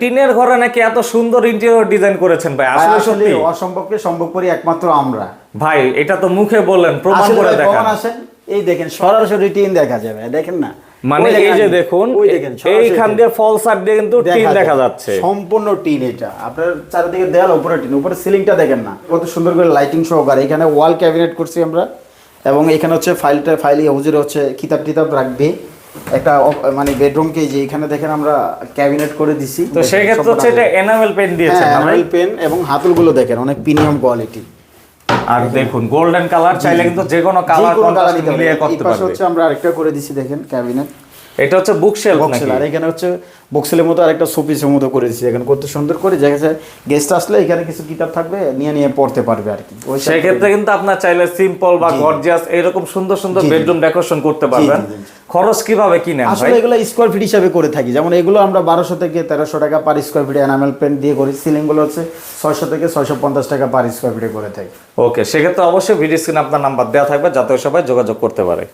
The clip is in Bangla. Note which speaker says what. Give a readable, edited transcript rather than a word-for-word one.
Speaker 1: টিনের ঘরে নাকি এত সুন্দর ইন্টেরিয়র ডিজাইন করেছেন ভাই, আসলে
Speaker 2: আসলে
Speaker 1: সত্যি?
Speaker 2: অসম্ভবকে সম্ভব করি একমাত্র আমরা।
Speaker 1: ভাই এটা তো মুখে বললেন, প্রমাণ
Speaker 2: আসলে
Speaker 1: করে
Speaker 2: ভাই,
Speaker 1: দেখান।
Speaker 2: কখন আসেন, এই দেখেন সরাসরি টিন দেখা যাবে, দেখেন না,
Speaker 1: মানে
Speaker 2: ওই
Speaker 1: এই
Speaker 2: দেখেন,
Speaker 1: যে দেখুন,
Speaker 2: ওই দেখেন সরাসরি
Speaker 1: এইখান
Speaker 2: টিন
Speaker 1: দিয়ে ফল সাইড দিয়ে কিন্তু টিন দেখা যাচ্ছে।
Speaker 2: সম্পূর্ণ টিন। এটা আপনার চারিদিকে দেয়াল, উপরে টিন, উপরে সিলিংটা দেখেন না কত সুন্দর করে লাইটিং সহকারে। এখানে ওয়াল ক্যাবিনেট করছি আমরা, এবং এখানে হচ্ছে ফাইল হুজুরে হচ্ছে কিতাব টিতাব রাখবে। একটা মানে বেডরুমকে যে এখানে দেখেন আমরা ক্যাবিনেট করে দিছি।
Speaker 1: তো সেই ক্ষেত্রে হচ্ছে এটা এনামেল পেন দিয়েছেন না ভাই?
Speaker 2: এনামেল পেন, এবং হাতলগুলো দেখেন অনেক প্রিমিয়াম কোয়ালিটি।
Speaker 1: আর দেখুন গোল্ডেন কালার, চাইলে কিন্তু যে কোনো কালার কন্ট্রাস্ট মিলিয়ে করতে
Speaker 2: পারবে।
Speaker 1: পারবে।
Speaker 2: হচ্ছে আমরা আরেকটা করে দিছি দেখেন ক্যাবিনেট,
Speaker 1: এটা হচ্ছে বুকশেলফ নাকি?
Speaker 2: বক্সেল। আর এখানে হচ্ছে বক্সেলের মতো আরেকটা শোপিসের মতো করে দিছি এখানে, কত সুন্দর করে দেখা যায়। গেস্ট আসলে এখানে কিছু কিতাব থাকবে, নিয়ে পড়তে পারবে আর কি। ওই
Speaker 1: সেই ক্ষেত্রে কিন্তু আপনার চাইলে সিম্পল বা গর্জিয়াস এরকম সুন্দর সুন্দর বেডরুম ডেকোরেশন করতে পারবেন। খরচ কিভাবে কিনেন ভাই?
Speaker 2: আসলে এগুলো স্কয়ার ফিট হিসাবে করে থাকি। যেমন এগুলো আমরা 1200 থেকে 1300 টাকা পার স্কয়ার ফিটে এনামেল পেন্ট দিয়ে করি। সিলিং গুলো হচ্ছে 600 থেকে 650 টাকা পার স্কয়ার ফিটে করে থাকি।
Speaker 1: ওকে, সেক্ষেত্রে অবশ্যই ভিডিও স্ক্রিনে আপনার নাম্বার দেওয়া থাকবে, যাতে সবাই যোগাযোগ করতে পারে।